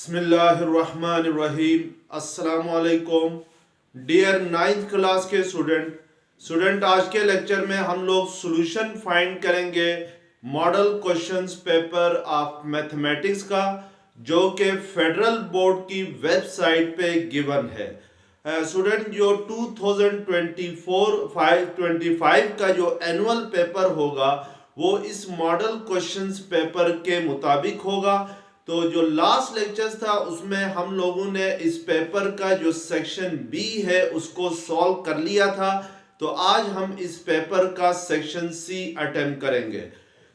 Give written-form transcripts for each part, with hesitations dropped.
बिस्मिल्लाहिर्रहमानिर्रहीम। अस्सलामुअलैकुम dear 9th class के स्टूडेंट आज के लेक्चर में हम लोग सॉल्यूशन फाइंड करेंगे model questions paper of mathematics का, जो कि फेडरल बोर्ड की वेबसाइट पे गिवन है। स्टूडेंट जो 2024-25 का जो एनुअल पेपर होगा वो इस मॉडल क्वेश्चंस पेपर के मुताबिक होगा। तो जो लास्ट लेक्चर्स था उसमें हम लोगों ने इस पेपर का जो सेक्शन बी है उसको सॉल्व कर लिया था। तो आज हम इस पेपर का सेक्शन सी अटेम्प्ट करेंगे।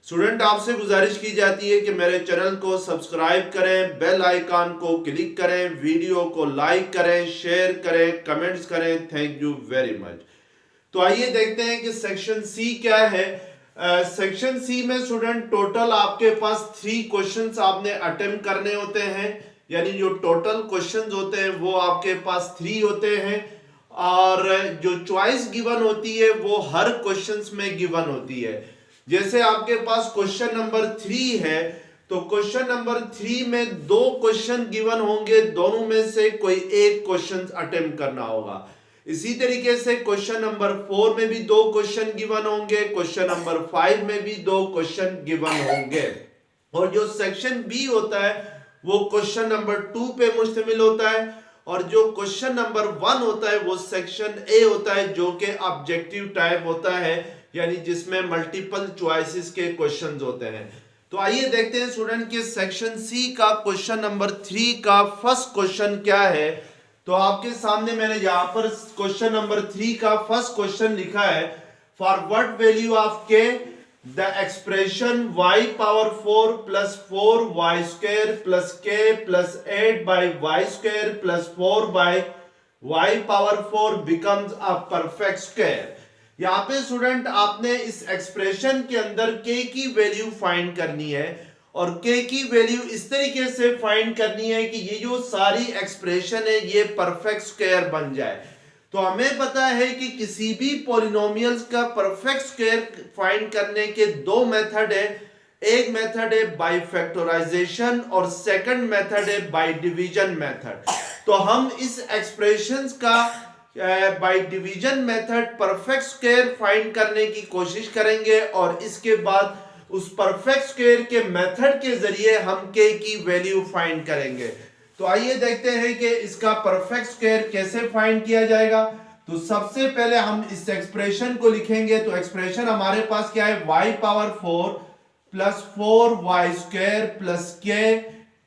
स्टूडेंट आपसे गुजारिश की जाती है कि मेरे चैनल को सब्सक्राइब करें, बेल आइकन को क्लिक करें, वीडियो को लाइक करें, शेयर करें, कमेंट्स करें। Thank you very much. तो आइए देखते हैं कि सेक्शन सी क्या है। सेक्शन सी में स्टूडेंट टोटल आपके पास 3 क्वेश्चंस आपने अटेम्प्ट करने होते हैं, यानी जो टोटल क्वेश्चंस होते हैं वो आपके पास 3 होते हैं, और जो चॉइस गिवन होती है वो हर क्वेश्चंस में गिवन होती है। जैसे आपके पास क्वेश्चन नंबर 3 है, तो क्वेश्चन नंबर 3 में 2 क्वेश्चन गिवन होंगे, दोनों में से कोई एक क्वेश्चन अटेम्प्ट करना होगा। इसी तरीके से क्वेश्चन नंबर 4 में भी 2 क्वेश्चन गिवन होंगे, क्वेश्चन नंबर 5 में भी 2 क्वेश्चन गिवन होंगे। और जो सेक्शन बी होता है वो क्वेश्चन नंबर 2 पे मुश्तमिल होता है, और जो क्वेश्चन नंबर 1 होता है वो सेक्शन ए होता है, जो कि ऑब्जेक्टिव टाइप होता है, यानी जिसमें मल्टीपल चॉइसेस के क्वेश्चंस होते हैं। तो आइए देखते हैं स्टूडेंट के सेक्शन सी का क्वेश्चन नंबर 3 का फर्स्ट क्वेश्चन क्या है। तो आपके सामने मैंने यहां पर क्वेश्चन नंबर 3 का फर्स्ट क्वेश्चन लिखा है, for what value of k the expression y power 4 plus 4y square plus k plus 8 by y square plus 4 by y power 4 becomes a perfect square. यहाँ पे स्टूडेंट आपने इस expression के अंदर k की value find करनी है, और k की वैल्यू इस तरीके से फाइंड करनी है कि ये जो सारी एक्सप्रेशन है ये परफेक्ट स्क्वायर बन जाए। तो हमें पता है कि किसी भी पॉलिनोमियल्स का परफेक्ट स्क्वायर फाइंड करने के 2 मेथड है। एक मेथड है बाय फैक्टराइजेशन और सेकंड मेथड है बाय डिवीजन मेथड। तो हम इस एक्सप्रेशंस का by division method perfect square find करने की कोशिश करेंगे, और इसके बाद उस परफेक्ट स्क्वायर के मेथड के जरिए हम k की वैल्यू फाइंड करेंगे। तो आइए देखते हैं कि इसका परफेक्ट स्क्वायर कैसे फाइंड किया जाएगा। तो सबसे पहले हम इस एक्सप्रेशन को लिखेंगे। तो एक्सप्रेशन हमारे पास क्या है, y power 4 plus 4y square plus k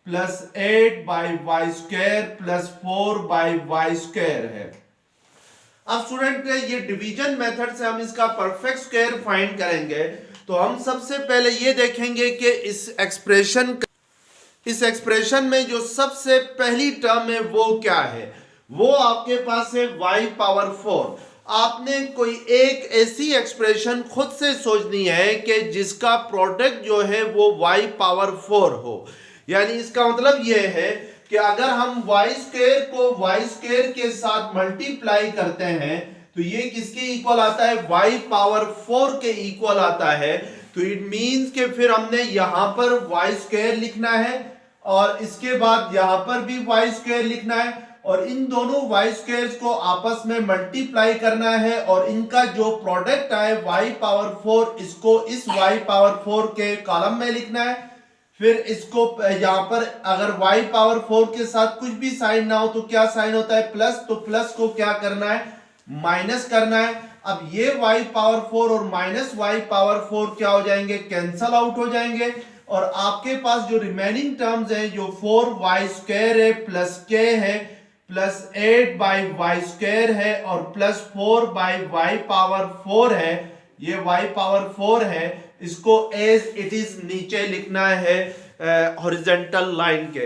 plus 8 by y square plus 4 by y square है। अब स्टूडेंट ये डिवीजन मेथड से हम इसका परफेक्ट स्क्वायर फाइंड करेंगे। तो हम सबसे पहले ये देखेंगे कि इस एक्सप्रेशन में जो सबसे पहली टर्म है वो क्या है। वो आपके पास है y पावर 4। आपने कोई एक ऐसी एक्सप्रेशन खुद से सोचनी है कि जिसका प्रोडक्ट जो है वो y पावर 4 हो। यानी इसका मतलब ये है कि अगर हम y स्क्वायर को y स्क्वायर के साथ मल्टीप्लाई करते हैं तो ये किसके इक्वल आता है, y पावर 4 के इक्वल आता है। तो इट मींस कि फिर हमने यहां पर y स्क्वायर लिखना है, और इसके बाद यहां पर भी y स्क्वायर लिखना है, और इन दोनों y स्क्वायर्स को आपस में मल्टीप्लाई करना है, और इनका जो प्रोडक्ट आए y पावर 4 इसको इस y पावर 4 के कॉलम में लिखना है। फिर इसको यहां पर अगर y पावर 4 के साथ कुछ भी साइन ना हो तो क्या साइन होता है, प्लस। तो प्लस को क्या करना है, माइनस करना है। अब ये y पावर 4 और माइनस y पावर 4 क्या हो जाएंगे, कैंसल आउट हो जाएंगे, और आपके पास जो रिमेनिंग टर्म्स हैं जो 4y स्क्वायर है प्लस k है प्लस 8 बाई वाई स्क्वायर है और प्लस 4 बाई वाई पावर 4 है, ये y पावर 4 है, इसको एज इट इज नीचे लिखना है हॉरिजॉन्टल लाइन के।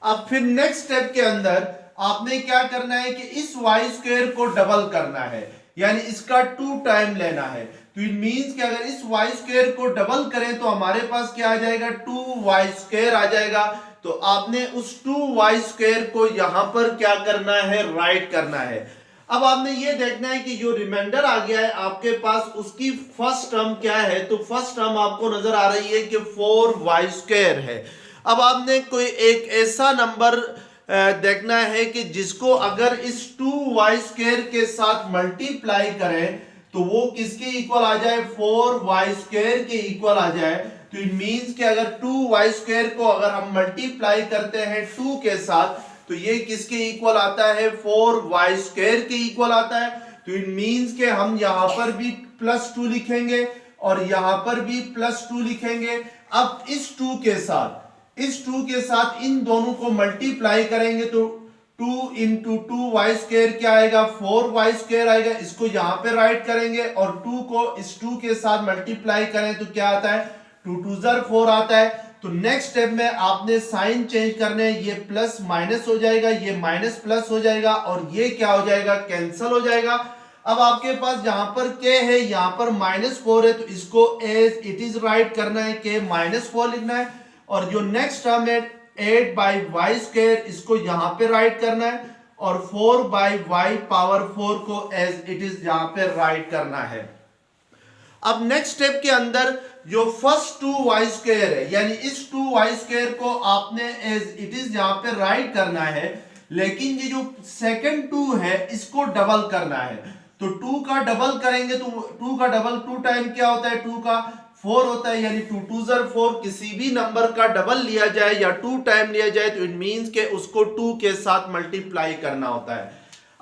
अब फिर नेक्स्ट स्टेप के अंदर आपने क्या करना है कि इस y स्क्वायर को डबल करना है, यानी इसका 2 टाइम लेना है। तो इट मींस कि अगर इस y स्क्वायर को डबल करें तो हमारे पास क्या आ जाएगा, 2y स्क्वायर आ जाएगा। तो आपने उस 2y स्क्वायर को यहां पर क्या करना है, राइट करना है। अब आपने ये देखना है कि जो रिमाइंडर आ गया है आपके पास उसकी फर्स्ट टर्म क्या है। तो फर्स्ट टर्म आपको नजर आ रही है कि 4y स्क्वायर है। अब आपने कोई एक ऐसा नंबर देखना है कि जिसको अगर इस 2y² के साथ मल्टीप्लाई करें तो वो किसके इक्वल आ जाए, 4y² के इक्वल आ जाए। तो इट मींस कि अगर 2y² को अगर हम मल्टीप्लाई करते हैं 2 के साथ तो ये किसके इक्वल आता है, 4y² के इक्वल आता है। तो इट मींस कि हम यहां पर भी +2 लिखेंगे और यहां पर भी +2 लिखेंगे। अब इस 2 के साथ इन दोनों को मल्टीप्लाई करेंगे तो 2 इंटू 2y² क्या आएगा, 4y² आएगा। इसको यहां पे राइट करेंगे और 2 को इस 2 के साथ मल्टीप्लाई करें तो क्या आता है, 2 2 4 आता है। तो नेक्स्ट स्टेप में आपने साइन चेंज करने, ये प्लस माइनस हो जाएगा, ये माइनस प्लस हो जाएगा और ये क्या हो जाएगा, कैंसल हो जाएगा। अब आपके पास यहां पर k है, यहां पर -4 है, तो इसको एज इट इज राइट करना है, k -4 लिखना है। और जो नेक्स्ट टर्म है 8/y², इसको यहां पे राइट करना है और 4/y⁴ को एज इट इज यहां पे राइट करना है। अब नेक्स्ट स्टेप के अंदर जो फर्स्ट 2y² है, यानी इस 2y² को आपने एज इट इज यहां पे राइट करना है, लेकिन ये जो सेकंड 2 है इसको डबल करना है। तो 2 का डबल करेंगे तो 2 का डबल 2 टाइम क्या होता है, 2 का 4 होता है, यानी 2 2 4। किसी भी नंबर का डबल लिया जाए या 2 टाइम लिया जाए तो इट मींस के उसको 2 के साथ मल्टीप्लाई करना होता है।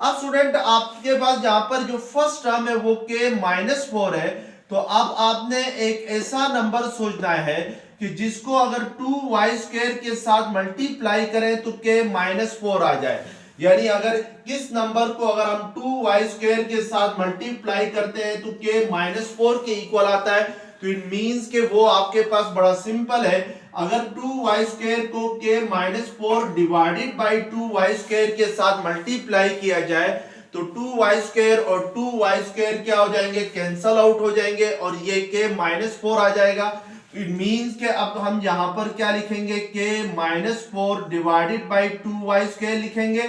अब स्टूडेंट आपके पास यहां पर जो फर्स्ट टर्म है वो k -4 है। तो अब आपने एक ऐसा नंबर सोचना है कि जिसको अगर 2y² के साथ मल्टीप्लाई करें तो k -4 आ जाए। यानी अगर किस नंबर को अगर हम 2y² के साथ मल्टीप्लाई करते हैं तो k -4 के इक्वल आता है। तो इट मींस के वो आपके पास बड़ा सिंपल है। अगर 2y² को k -4 डिवाइडेड बाई 2y² के साथ मल्टीप्लाई किया जाए तो 2y² और 2y² क्या हो जाएंगे, कैंसल आउट हो जाएंगे और ये k -4 आ जाएगा। इट मींस के अब हम यहां पर क्या लिखेंगे, k -4 डिवाइडेड बाई 2y² लिखेंगे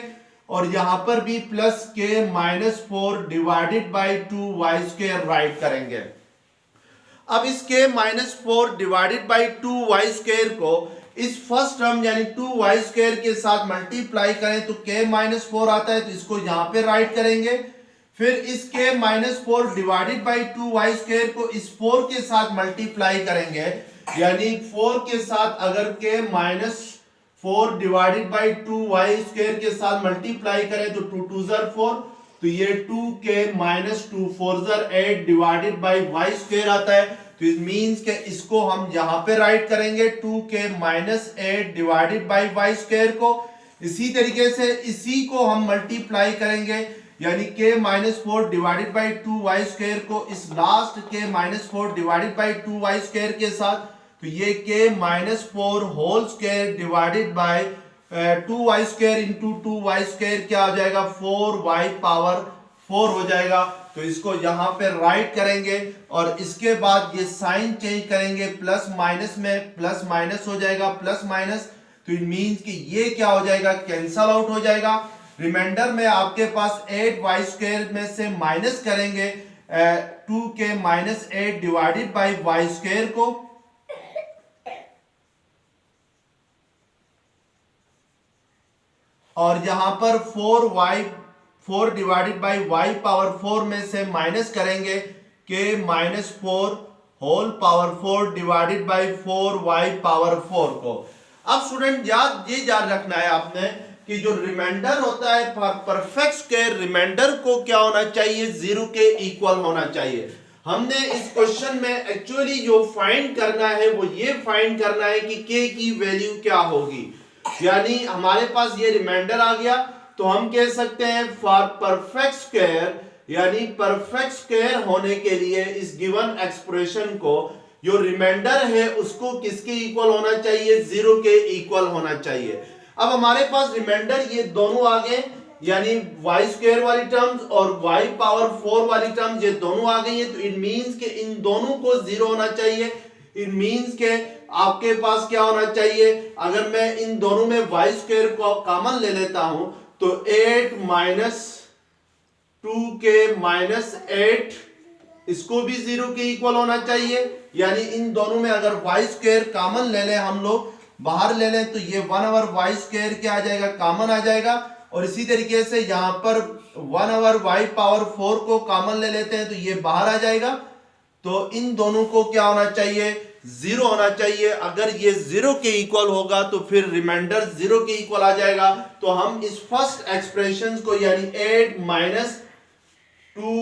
और यहां पर भी plus k -4 divided by 2y² right करेंगे। अब इस k -4 डिवाइडेड बाई 2y² को इस फर्स्ट टर्म यानी 2y² के साथ मल्टीप्लाई करें तो k -4 आता है, तो इसको यहां पे राइट करेंगे। फिर इस k -4 डिवाइडेड बाई 2y² को इस 4 के साथ मल्टीप्लाई करेंगे, यानी 4 के साथ अगर k -4 डिवाइडेड बाई 2y² के साथ मल्टीप्लाई करें तो 2 2 4, तो ये 2k -2 4 8 डिवाइडेड बाई y² आता है। तो इट मींस के इसको हम यहां पे राइट करेंगे 2k -8 डिवाइडेड बाई y² को। इसी तरीके से इसी को हम मल्टीप्लाई करेंगे, यानी k -4 डिवाइडेड बाई 2y² को इस last k -4 divided by 2y² के साथ, तो ये k -4 whole square divided by 2y² into 2y² क्या हो जाएगा, 4y⁴ हो जाएगा। तो इसको यहां पे राइट करेंगे और इसके बाद ये साइन चेंज करेंगे, प्लस माइनस में प्लस माइनस हो जाएगा, प्लस माइनस। तो इट मींस कि ये क्या हो जाएगा, कैंसल आउट हो जाएगा। रिमाइंडर में आपके पास 8y² में से माइनस करेंगे 2k -8 डिवाइडेड बाई y² को, और यहां पर 4 डिवाइडेड बाई y⁴ में से माइनस करेंगे k -4 whole power 4 divided by 4y⁴ को। अब स्टूडेंट याद रखना है आपने कि जो रिमाइंडर होता है परफेक्ट स्क्वायर, रिमाइंडर को क्या होना चाहिए, 0 के इक्वल होना चाहिए। हमने इस क्वेश्चन में एक्चुअली जो फाइंड करना है वो ये फाइंड करना है कि k की वैल्यू क्या होगी। यानी हमारे पास ये रिमाइंडर आ गया तो हम कह सकते हैं फॉर परफेक्ट स्क्वायर, यानी परफेक्ट स्क्वायर होने के लिए इस गिवन एक्सप्रेशन को जो रिमाइंडर है उसको किसके इक्वल होना चाहिए, 0 के इक्वल होना चाहिए। अब हमारे पास रिमाइंडर ये दोनों आ गए, यानी y² वाली टर्म्स और y⁴ वाली टर्म्स ये दोनों आ गई है। तो इट मींस के इन दोनों को 0 होना चाहिए। इट मींस के आपके पास क्या होना चाहिए, अगर मैं इन दोनों में y² को कॉमन ले लेता हूं तो 8 2k -8 इसको भी 0 के इक्वल होना चाहिए। यानी इन दोनों में अगर y² कॉमन ले लें हम लोग बाहर ले लें तो ये 1/y² क्या आ जाएगा, कॉमन आ जाएगा। और इसी तरीके से यहाँ पर 1/y⁴ को कॉमन ले लेते हैं तो ये बाहर आ जाएगा। तो इन दोनों को क्या होना चाहिए, 0 होना चाहिए। अगर ये 0 के इक्वल होगा तो फिर रिमाइंडर 0 के इक्वल आ जाएगा। तो हम इस फर्स्ट एक्सप्रेशन को यानी 8 - 2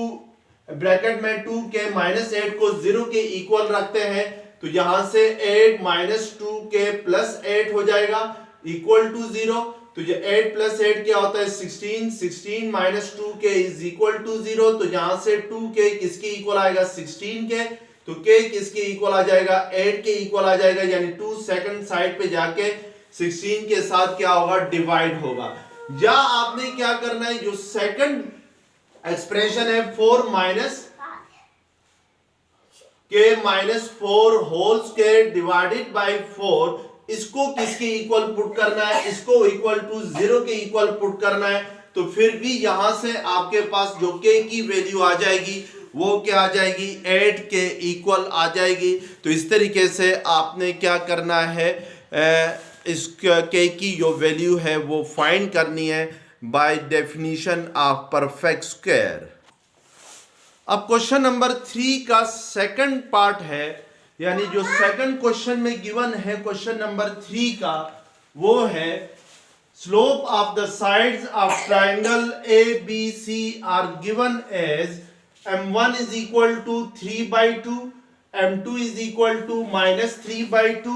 ब्रैकेट में 2 के -8 को 0 के इक्वल रखते हैं तो यहां से 8 - 2 के +8 हो जाएगा इक्वल टू 0। तो ये 8 + 8 क्या होता है 16, 16 - 2 के इज इक्वल टू 0। तो यहां से 2 के किसके इक्वल आएगा 16 के, तो के किसके इक्वल आ जाएगा 8 के इक्वल आ जाएगा, यानी 2 सेकंड साइड पे जाके 16 के साथ क्या होगा डिवाइड होगा। या आपने क्या करना है, जो सेकंड एक्सप्रेशन है 4 के -4² डिवाइडेड बाय 4, इसको किसके इक्वल पुट करना है, इसको इक्वल टू 0 के इक्वल पुट करना है। तो फिर भी यहां से आपके पास जो के की वैल्यू आ जाएगी वो क्या आ जाएगी 8 के इक्वल आ जाएगी। तो इस तरीके से आपने क्या करना है, इस के की जो वैल्यू है वो फाइंड करनी है by definition of perfect square. अब क्वेश्चन नंबर 3 का सेकंड पार्ट है, यानी जो सेकंड क्वेश्चन में गिवन है क्वेश्चन नंबर 3 का, वो है slope of the sides of triangle ABC are given as m1 is equal to 3/2, m2 is equal to -3/2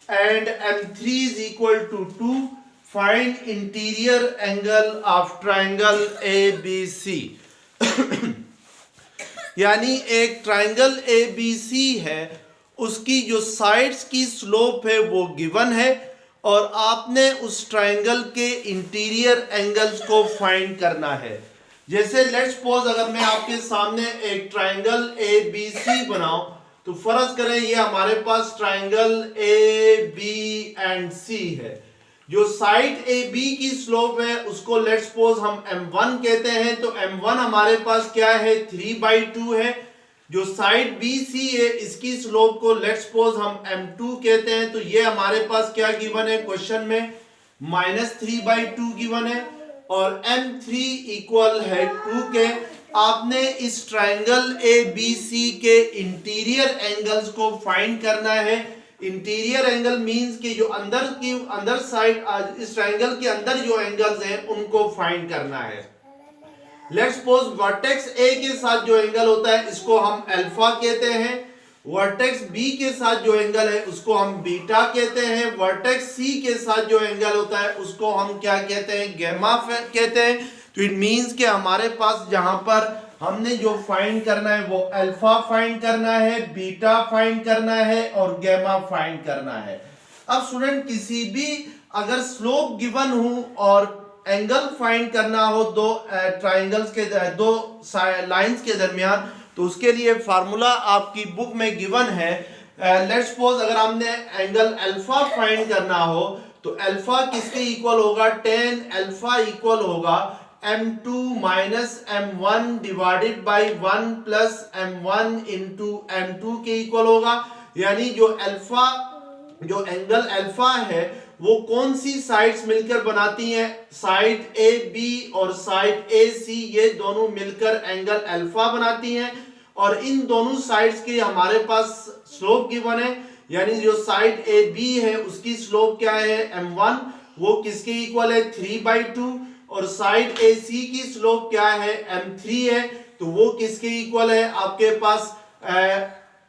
and m3 is equal to 2. Find interior angle of triangle ABC. यानी एक triangle ABC है, उसकी जो sides की slope है वो given है और आपने उस ट्राइंगल के इंटीरियर एंगल्स को फाइंड करना है। जैसे लेट्स सपोज अगर मैं आपके सामने एक ट्राइंगल ABC बनाऊं तो फर्ज करें ये हमारे पास ट्राइंगल ABC है। जो साइड AB की स्लोप है उसको लेट्स सपोज हम m1 कहते हैं। तो m1 हमारे पास क्या है 3/2 है। जो साइड BC है इसकी स्लोप को लेट्स सपोज हम m2 कहते हैं। तो ये हमारे पास क्या गिवन है क्वेश्चन में -3/2 गिवन है और m3 इक्वल है 2 के। आपने इस ट्राइंगल ABC के इंटीरियर एंगल्स को फाइंड करना है। इंटीरियर एंगल मींस कि जो अंदर साइड इस ट्राइंगल के अंदर जो एंगल्स हैं उनको फाइंड करना है। लेट्स सपोज वर्टेक्स A के साथ जो एंगल होता है इसको हम अल्फा कहते हैं। वर्टेक्स B के साथ जो एंगल है उसको हम बीटा कहते हैं। वर्टेक्स C के साथ जो एंगल होता है उसको हम क्या कहते हैं गैमा कहते हैं। तो इट मींस कि हमारे पास जहां पर हमने जो फाइंड करना है वो अल्फा फाइंड करना है, बीटा फाइंड करना है और गैमा फाइंड करना है। अब स्टूडेंट किसी भी अगर स्लोप गिवन हो और एंगल फाइंड करना हो दो ट्राइंगल्स के दो लाइंस के दरमियान, तो उसके लिए फार्मूला आपकी बुक में गिवन है। लेट्स सपोज अगर हमने एंगल अल्फा फाइंड करना हो तो अल्फा किसके इक्वल होगा, tan अल्फा इक्वल होगा m2 - m1 divided by 1 plus m1 into m2 के इक्वल होगा। यानी जो अल्फा जो एंगल अल्फा है वो कौन सी साइड्स मिलकर बनाती हैं, साइड AB और साइड AC, ये दोनों मिलकर एंगल अल्फा बनाती हैं। और इन दोनों साइड्स के हमारे पास स्लोप गिवन है। यानी जो साइड AB है उसकी स्लोप क्या है m1, वो किसके इक्वल है 3/2 और साइड AC की स्लोप क्या है m3 है, तो वो किसके इक्वल है आपके पास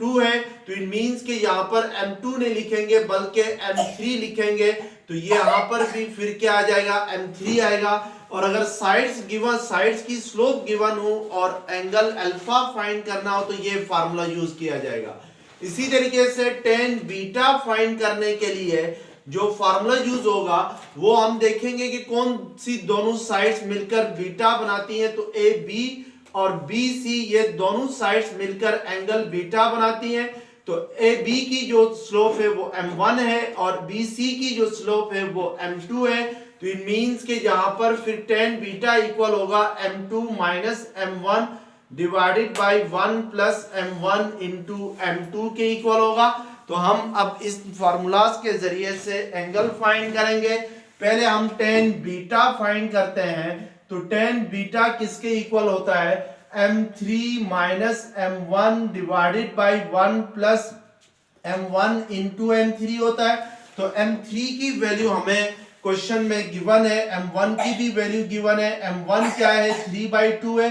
2 है। तो इट मींस कि यहाँ पर m2 नहीं लिखेंगे बल्कि m3 लिखेंगे। तो ये यहाँ पर भी फिर क्या आ जाएगा m3 आएगा। और अगर साइड्स की स्लोप गिवन हो और एंगल अल्फा फाइंड करना हो तो ये फार्मूला यूज किया जाएगा। इसी तरीके से tan बीटा फाइंड करने के लिए जो फार्मूला यूज होगा वो हम देखेंगे कि कौन सी दोनों साइड्स मिलकर बीटा बनाती हैं। तो AB और BC ये दोनों साइड्स मिलकर एंगल बीटा बनाती हैं। तो AB की जो स्लोप है वो m1 है और BC की जो स्लोप है वो m2 है। तो इट मींस कि यहाँ पर फिर tan बीटा इक्वल होगा m2 - m1 divided by 1 plus m1 into m2 के इक्वल होगा। तो हम अब इस फॉर्मूलाज के जरिए से एंगल फाइंड करेंगे। पहले हम tan बीटा फाइंड करते हैं। तो tan बीटा किसके इक्वल होता है, m3 minus m1 divided by 1 plus m1 into m3 होता है। तो m3 की वैल्यू हमें क्वेश्चन में गिवन है, m1 की भी वैल्यू गिवन है। m1 क्या है, 3/2 है,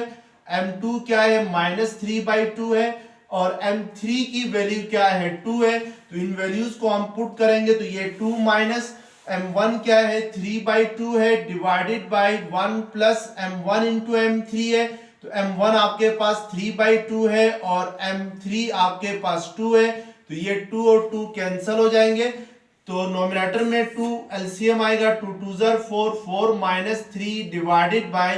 m2 क्या है, -3/2 है, और m3 की वैल्यू क्या है, 2 है। तो इन वैल्यूज को हम पुट करेंगे तो ये 2 माइनस m1 क्या है, 3/2 है, divided by 1 plus m1 into m3 है। तो m1 आपके पास 3/2 है और m3 आपके पास 2 है। तो ये 2 और 2 कैंसिल हो जाएंगे। तो नोमिनेटर में 2 एलसीएम आएगा, 2 2 ज़र 4, 4 माइनस 3 डिवाइडेड बाई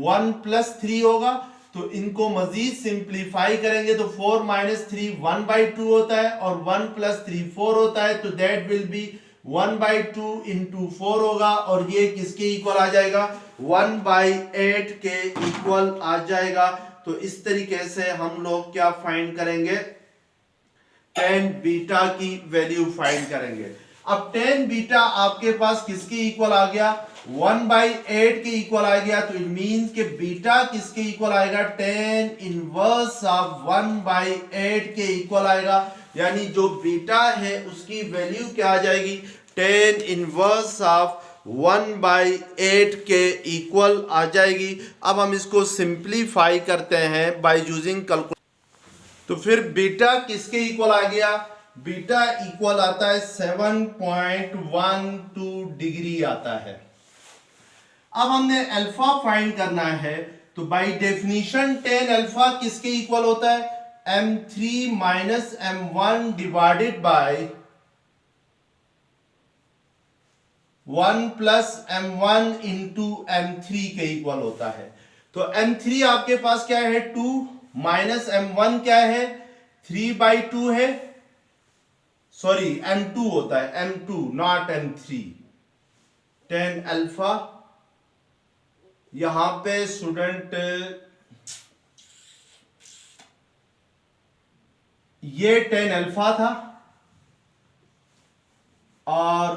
1 प्लस 3 होगा। तो इनको मजीद सिंप्लीफाई करेंगे तो 4 माइनस 3 1/2 होता है और 1 प्लस 3 4 होता है। तो दैट विल बी 1/2 इंटू 4 होगा और ये किसके इक्वल आ जाएगा, 1/8 के इक्वल आ जाएगा। तो इस तरीके से हम लोग क्या फाइंड करेंगे, tan बीटा की वैल्यू फाइंड करेंगे। अब tan बीटा आपके पास किसके इक्वल आ गया, 1/8 के इक्वल आ गया। तो इट मींस कि बीटा किसके इक्वल आएगा, tan इनवर्स ऑफ 1/8 के इक्वल आएगा। यानी जो बीटा है उसकी वैल्यू क्या आ जाएगी, tan इनवर्स ऑफ 1/8 के इक्वल आ जाएगी। अब हम इसको सिंप्लीफाई करते हैं बाय यूजिंग कैलकुलेटर। तो फिर बीटा किसके इक्वल आ गया, बीटा इक्वल आता है 7.12 डिग्री आता है। अब हमने अल्फा फाइंड करना है। तो बाय डेफिनेशन tan अल्फा किसके इक्वल होता है, m3 minus m1 divided by 1 plus m1 into m3 के इक्वल होता है। तो m3 आपके पास क्या है, 2 माइनस m1 क्या है, 3/2 है, सॉरी m2 होता है, m2 not m3। tan alpha यहां पे स्टूडेंट ये tan अल्फा था और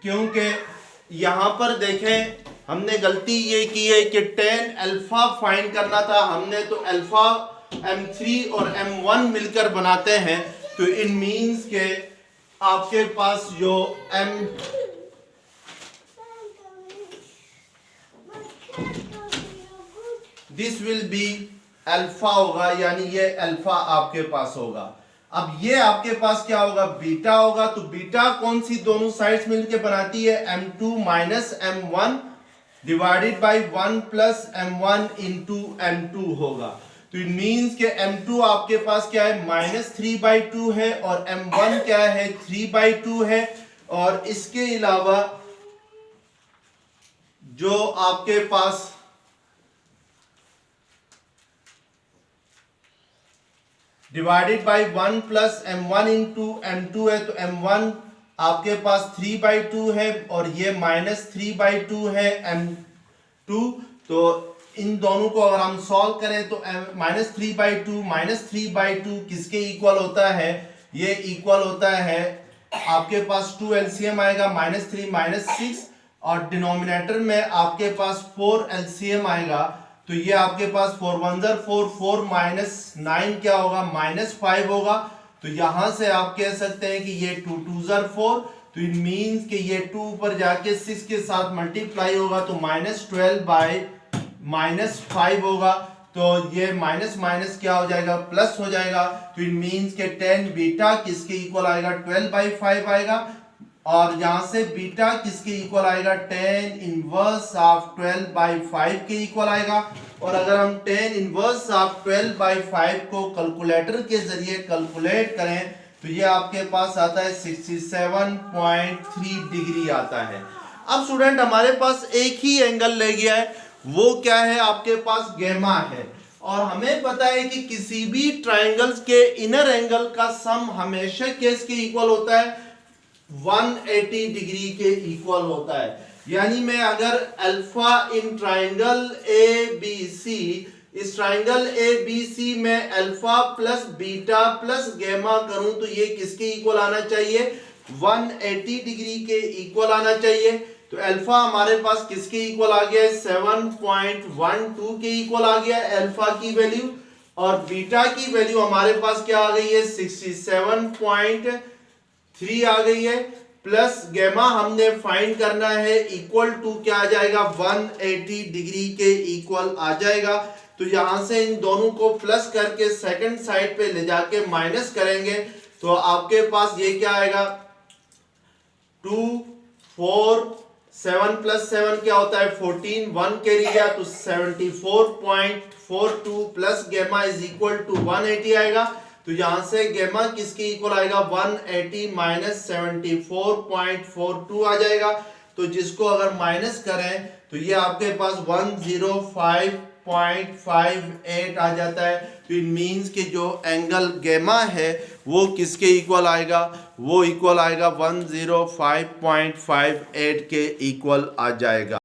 क्योंकि यहां पर देखें हमने गलती ये की है कि tan अल्फा फाइंड करना था हमने, तो अल्फा m3 और m1 मिलकर बनाते हैं। तो इन मींस के आपके पास जो दिस विल बी अल्फा होगा, यानी ये अल्फा आपके पास होगा। अब ये आपके पास क्या होगा, बीटा होगा। तो बीटा कौन सी दोनों साइड्स मिलकर बनाती है, m2 minus m1 divided by 1 plus m1 into m2 होगा। तो इट मींस के m2 आपके पास क्या है, -3/2 है और m1 क्या है, 3/2 है। और इसके अलावा जो आपके पास divided by 1 plus m1 into m2 है। तो m1 आपके पास 3/2 है और ये -3/2 है m2। तो इन दोनों को अगर हम सॉल्व करें तो -3/2 किसके इक्वल होता है, ये इक्वल होता है आपके पास 2 एलसीएम आएगा, -3 -6 और डिनोमिनेटर में आपके पास 4 एलसीएम आएगा। तो ये आपके पास 4 1 ज़र 4, 4 माइनस 9 क्या होगा, -5 होगा। तो यहां से आप कह सकते हैं कि ये 2 2 ज़र 4। तो इट मींस कि ये 2 ऊपर जाके 6 के साथ मल्टीप्लाई होगा तो -12 बाई -5 होगा। तो ये माइनस माइनस क्या हो जाएगा, प्लस हो जाएगा। तो इट मींस के tan बीटा किसके इक्वल आएगा, 12/5 आएगा। और यहां से बीटा किसके इक्वल आएगा, tan इनवर्स ऑफ 12/5 के इक्वल आएगा। और अगर हम tan इनवर्स ऑफ 12/5 को कैलकुलेटर के जरिए कैलकुलेट करें तो ये आपके पास आता है 67.3 डिग्री आता है। अब स्टूडेंट हमारे पास एक ही एंगल ले गया है, वो क्या है, आपके पास गैमा है। और हमें पता है कि किसी भी ट्रायंगल्स के इनर एंगल का सम हमेशा किसके इक्वल होता है, 180 डिग्री के इक्वल होता है। यानी मैं अगर alpha in triangle A B C, इस ट्राइंगल ए बी सी में alpha plus beta plus gamma करूं तो ये किसके इक्वल आना चाहिए? 180 डिग्री के इक्वल आना चाहिए। तो अल्फा हमारे पास किसके इक्वल आ गया है? 7.12 के इक्वल आ गया अल्फा की वैल्यू, और बीटा की वैल्यू हमारे पास क्या आ गई है? 67.3 आ गई है, प्लस गैमा हमने फाइंड करना है इक्वल टू क्या आ जाएगा? 180 डिग्री के इक्वल आ जाएगा। तो यहां से इन दोनों को प्लस करके सेकंड साइड पे ले जाके माइनस करेंगे तो आपके पास ये क्या आएगा? 2 4 7 प्लस 7 क्या होता है? 14, 1 कैरी गया तो 74.42 plus gamma is equal to 180 आएगा। तो यहां से गैमा किसके इक्वल आएगा? 180 माइनस 74.42 आ जाएगा। तो जिसको अगर माइनस करें तो ये आपके पास 105.58 आ जाता है। तो इट मीन्स कि जो एंगल गैमा है वो किसके इक्वल आएगा? वो इक्वल आएगा 105.58 के इक्वल आ जाएगा।